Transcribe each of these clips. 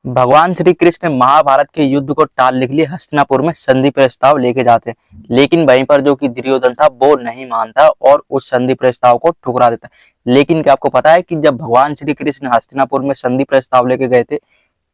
भगवान श्री कृष्ण महाभारत के युद्ध को टालने के लिए हस्तिनापुर में संधि प्रस्ताव लेके जाते हैं, लेकिन वहीं पर जो कि दुर्योधन था वो नहीं मानता और उस संधि प्रस्ताव को ठुकरा देता है। लेकिन क्या आपको पता है कि जब भगवान श्री कृष्ण हस्तिनापुर में संधि प्रस्ताव लेके गए थे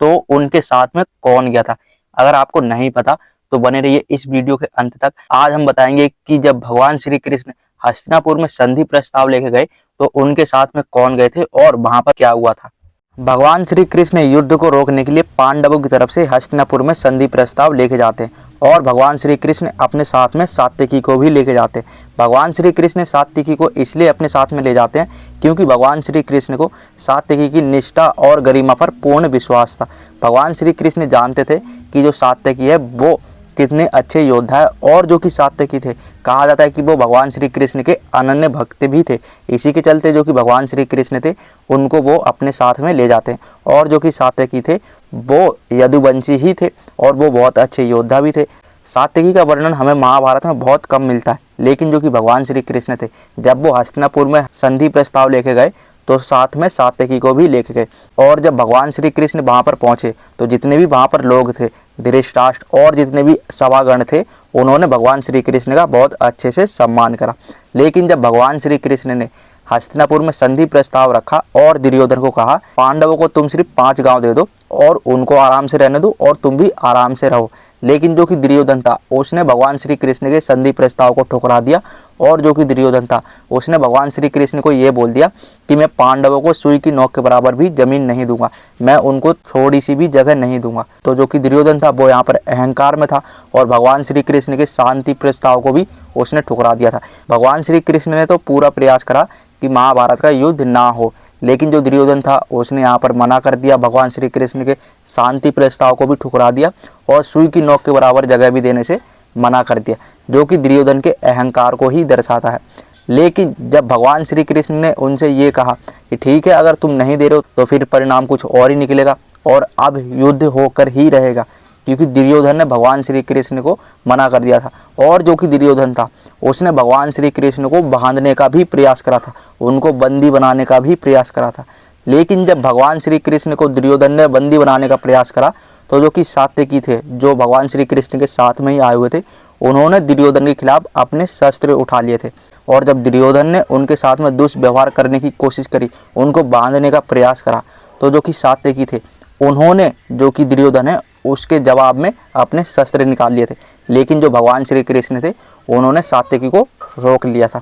तो उनके साथ में कौन गया था? अगर आपको नहीं पता तो बने रहिए इस वीडियो के अंत तक। आज हम बताएंगे कि जब भगवान श्री कृष्ण हस्तिनापुर में संधि प्रस्ताव लेके गए तो उनके साथ में कौन गए थे और वहां पर क्या हुआ था। भगवान श्री कृष्ण युद्ध को रोकने के लिए पांडवों की तरफ से हस्तिनापुर में संधि प्रस्ताव लेके जाते हैं और भगवान श्री कृष्ण अपने साथ में सात्यकी को भी लेके जाते हैं। भगवान श्री कृष्ण सात्यकी को इसलिए अपने साथ में ले जाते हैं क्योंकि भगवान श्री कृष्ण को सात्यकी की निष्ठा और गरिमा पर पूर्ण विश्वास था। भगवान श्री कृष्ण जानते थे कि जो सात्यकी है वो कितने अच्छे योद्धा है और जो कि सात्यकी थे कहा जाता है कि वो भगवान श्री कृष्ण के अनन्य भक्त भी थे। इसी के चलते जो कि भगवान श्री कृष्ण थे उनको वो अपने साथ में ले जाते हैं और जो कि सात्यकी थे वो यदुवंशी ही थे और वो बहुत अच्छे योद्धा भी थे। सात्यकी का वर्णन हमें महाभारत में बहुत कम मिलता है, लेकिन जो कि भगवान श्री कृष्ण थे जब वो हस्तिनापुर में संधि प्रस्ताव लेके गए तो साथ में सात्यकी को भी लेके गए। और जब भगवान श्री कृष्ण वहां पर पहुंचे तो जितने भी वहां पर लोग थे, धृतराष्ट्र और जितने भी सभागण थे, उन्होंने भगवान श्री कृष्ण का बहुत अच्छे से सम्मान करा। लेकिन जब भगवान श्री कृष्ण ने हस्तिनापुर में संधि प्रस्ताव रखा और दुर्योधन को कहा पांडवों को तुम सिर्फ 5 गांव दे दो और उनको आराम से रहने दो और तुम भी आराम से रहो, लेकिन जो कि दुर्योधन था उसने भगवान श्री कृष्ण के संधि प्रस्ताव को ठुकरा दिया और जो कि दुर्योधन था उसने भगवान श्री कृष्ण को ये बोल दिया कि मैं पांडवों को सुई की नोक के बराबर भी जमीन नहीं दूंगा, मैं उनको थोड़ी सी भी जगह नहीं दूंगा। तो जो कि दुर्योधन था वो यहाँ पर अहंकार में था और भगवान श्री कृष्ण के शांति प्रस्ताव को भी उसने ठुकरा दिया था। भगवान श्री कृष्ण ने तो पूरा प्रयास करा कि महाभारत का युद्ध ना हो, लेकिन जो दुर्योधन था उसने यहाँ पर मना कर दिया, भगवान श्री कृष्ण के शांति प्रस्ताव को भी ठुकरा दिया और सुई की नोक के बराबर जगह भी देने से मना कर दिया, जो कि दुर्योधन के अहंकार को ही दर्शाता है। लेकिन जब भगवान श्री कृष्ण ने उनसे ये कहा कि ठीक है अगर तुम नहीं दे रहे हो तो फिर परिणाम कुछ और ही निकलेगा और अब युद्ध होकर ही रहेगा, क्योंकि दुर्योधन ने भगवान श्री कृष्ण को मना कर दिया था। और जो कि दुर्योधन था उसने भगवान श्री कृष्ण को बांधने का भी प्रयास करा था, उनको बंदी बनाने का भी प्रयास करा था। लेकिन जब भगवान श्री कृष्ण को दुर्योधन ने बंदी बनाने का प्रयास करा तो जो कि सात्यकी थे जो भगवान श्री कृष्ण के साथ में ही आए हुए थे, उन्होंने दुर्योधन के खिलाफ अपने शस्त्र उठा लिए थे। और जब दुर्योधन ने उनके साथ में दुष्व्यवहार करने की कोशिश करी, उनको बांधने का प्रयास करा, तो जो कि सात्यकी थे उन्होंने जो कि दुर्योधन है उसके जवाब में अपने शस्त्र निकाल लिए थे। लेकिन जो भगवान श्री कृष्ण थे उन्होंने सात्यकी को रोक लिया था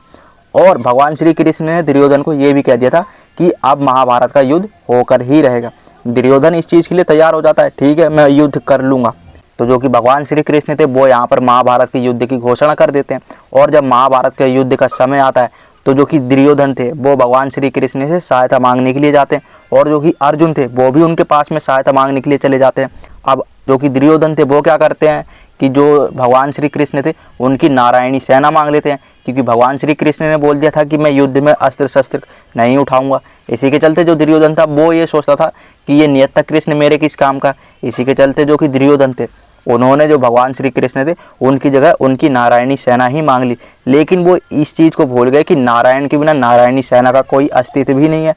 और भगवान श्री कृष्ण ने दुर्योधन को ये भी कह दिया था कि अब महाभारत का युद्ध होकर ही रहेगा। दुर्योधन इस चीज़ के लिए तैयार हो जाता है, ठीक है मैं युद्ध कर लूँगा। तो जो कि भगवान श्री कृष्ण थे वो यहाँ पर महाभारत के युद्ध की घोषणा कर देते हैं और जब महाभारत के युद्ध का समय आता है तो जो कि दुर्योधन थे वो भगवान श्री कृष्ण से सहायता मांगने के लिए जाते हैं और जो कि अर्जुन थे वो भी उनके पास में सहायता मांगने के लिए चले जाते हैं। अब जो कि दुर्योधन थे वो क्या करते हैं कि जो भगवान श्री कृष्ण थे उनकी नारायणी सेना मांग लेते हैं, क्योंकि भगवान श्री कृष्ण ने बोल दिया था कि मैं युद्ध में अस्त्र शस्त्र नहीं उठाऊंगा। इसी के चलते जो दुर्योधन था वो ये सोचता था कि ये नियत कृष्ण मेरे किस काम का। इसी के चलते जो कि दुर्योधन थे उन्होंने जो भगवान श्री कृष्ण थे उनकी जगह उनकी नारायणी सेना ही मांग ली। लेकिन वो इस चीज़ को भूल गए कि नारायण के बिना नारायणी सेना का कोई अस्तित्व भी नहीं है।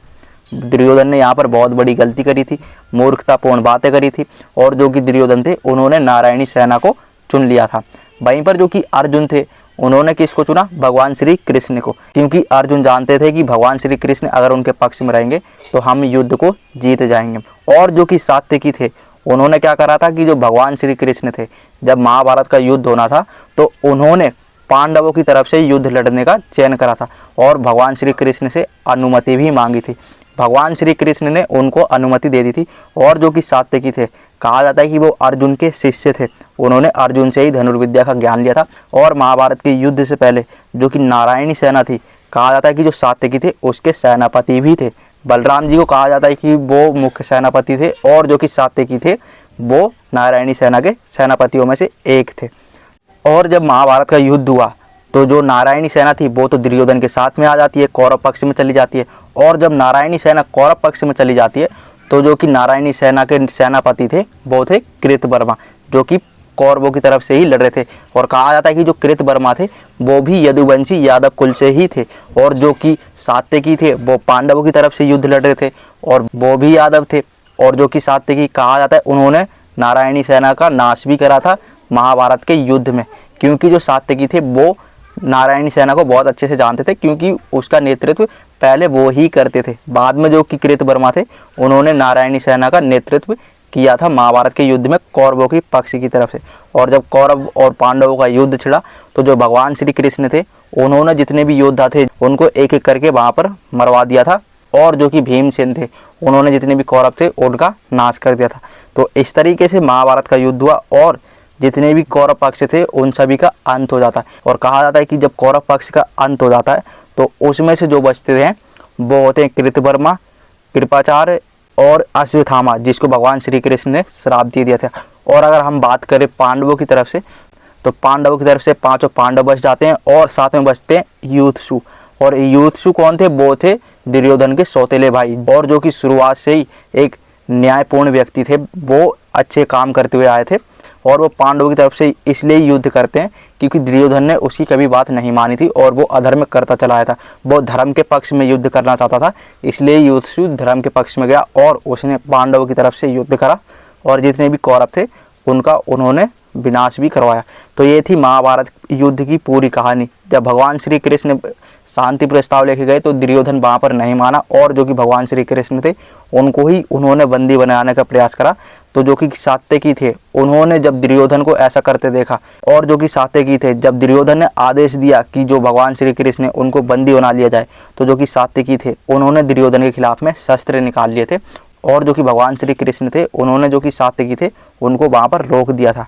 दुर्योधन ने यहाँ पर बहुत बड़ी गलती करी थी, मूर्खतापूर्ण बातें करी थी और जो कि दुर्योधन थे उन्होंने नारायणी सेना को चुन लिया था। वहीं पर जो कि अर्जुन थे उन्होंने किसको चुना? भगवान श्री कृष्ण को, क्योंकि अर्जुन जानते थे कि भगवान श्री कृष्ण अगर उनके पक्ष में रहेंगे तो हम युद्ध को जीत जाएंगे। और जो कि सात्यकी थे उन्होंने क्या करा था कि जो भगवान श्री कृष्ण थे जब महाभारत का युद्ध होना था तो उन्होंने पांडवों की तरफ से युद्ध लड़ने का चयन करा था और भगवान श्री कृष्ण से अनुमति भी मांगी थी। भगवान श्री कृष्ण ने उनको अनुमति दे दी थी और जो कि सात्यकी थे कहा जाता है कि वो अर्जुन के शिष्य थे, उन्होंने अर्जुन से ही धनुर्विद्या का ज्ञान लिया था। और महाभारत के युद्ध से पहले जो कि नारायणी सेना थी कहा जाता है कि जो सात्यकी थे उसके सेनापति भी थे। बलराम जी को कहा जाता है कि वो मुख्य सेनापति थे और जो कि सात्यकी थे वो नारायणी सेना के सेनापतियों में से एक थे। और जब महाभारत का युद्ध हुआ तो जो नारायणी सेना थी वो तो दुर्योधन के साथ में आ जाती है, कौरव पक्ष में चली जाती है। और जब नारायणी सेना कौरव पक्ष में चली जाती है तो जो कि नारायणी सेना के सेनापति थे वो थे कृतवर्मा, जो कि कौरवों की तरफ से ही लड़ रहे थे। और कहा जाता है कि जो कृतवर्मा थे वो भी यदुवंशी यादव कुल से ही थे और जो कि सात्यकी थे वो पांडवों की तरफ से युद्ध लड़ रहे थे और वो भी यादव थे। और जो कि सात्यकी कहा जाता है उन्होंने नारायणी सेना का नाश भी करा था महाभारत के युद्ध में, क्योंकि जो सात्यकी थे वो नारायणी सेना को बहुत अच्छे से जानते थे, क्योंकि उसका नेतृत्व पहले वो ही करते थे। बाद में जो कि कृतवर्मा थे उन्होंने नारायणी सेना का नेतृत्व किया था महाभारत के युद्ध में कौरवों की पक्ष की तरफ से। और जब कौरव और पांडवों का युद्ध छिड़ा तो जो भगवान श्री कृष्ण थे उन्होंने जितने भी योद्धा थे उनको एक एक करके वहाँ पर मरवा दिया था, और जो कि भीमसेन थे उन्होंने जितने भी कौरव थे उनका नाश कर दिया था। तो इस तरीके से महाभारत का युद्ध हुआ और जितने भी कौरव पक्ष थे उन सभी का अंत हो जाता है। और कहा जाता है कि जब कौरव पक्ष का अंत हो जाता है तो उसमें से जो बचते हैं वो होते हैं कृतवर्मा, कृपाचार्य और अश्वत्थामा, जिसको भगवान श्री कृष्ण ने श्राप दे दिया था। और अगर हम बात करें पांडवों की तरफ से, तो पांडवों की तरफ से 5 पांडव बच जाते हैं और साथ में बचते हैं युधिष्ठिर। और युधिष्ठिर कौन थे? वो थे दुर्योधन के सौतेले भाई, और जो कि शुरुआत से ही एक न्यायपूर्ण व्यक्ति थे, वो अच्छे काम करते हुए आए थे। और वो पांडवों की तरफ से इसलिए युद्ध करते हैं क्योंकि दुर्योधन ने उसकी कभी बात नहीं मानी थी और वो अधर्म करता चला आया था। वो धर्म के पक्ष में युद्ध करना चाहता था, इसलिए युधिष्ठिर धर्म के पक्ष में गया और उसने पांडवों की तरफ से युद्ध करा और जितने भी कौरव थे उनका उन्होंने विनाश भी करवाया। तो ये थी महाभारत युद्ध की पूरी कहानी। जब भगवान श्री कृष्ण शांति प्रस्ताव लेके गए तो दुर्योधन वहाँ पर नहीं माना, और जो कि भगवान श्री कृष्ण थे उनको ही उन्होंने बंदी बनाने का प्रयास करा। तो जो कि सात्यकी थे उन्होंने जब दुर्योधन को ऐसा करते देखा, और जो कि सात्यकी थे जब दुर्योधन ने आदेश दिया कि जो भगवान श्री कृष्ण ने उनको बंदी बना लिया जाए, तो जो कि सात्यकी थे उन्होंने दुर्योधन के खिलाफ में शस्त्र निकाल लिए थे, और जो कि भगवान श्री कृष्ण थे उन्होंने जो कि सात्यकी थे उनको वहाँ पर रोक दिया था।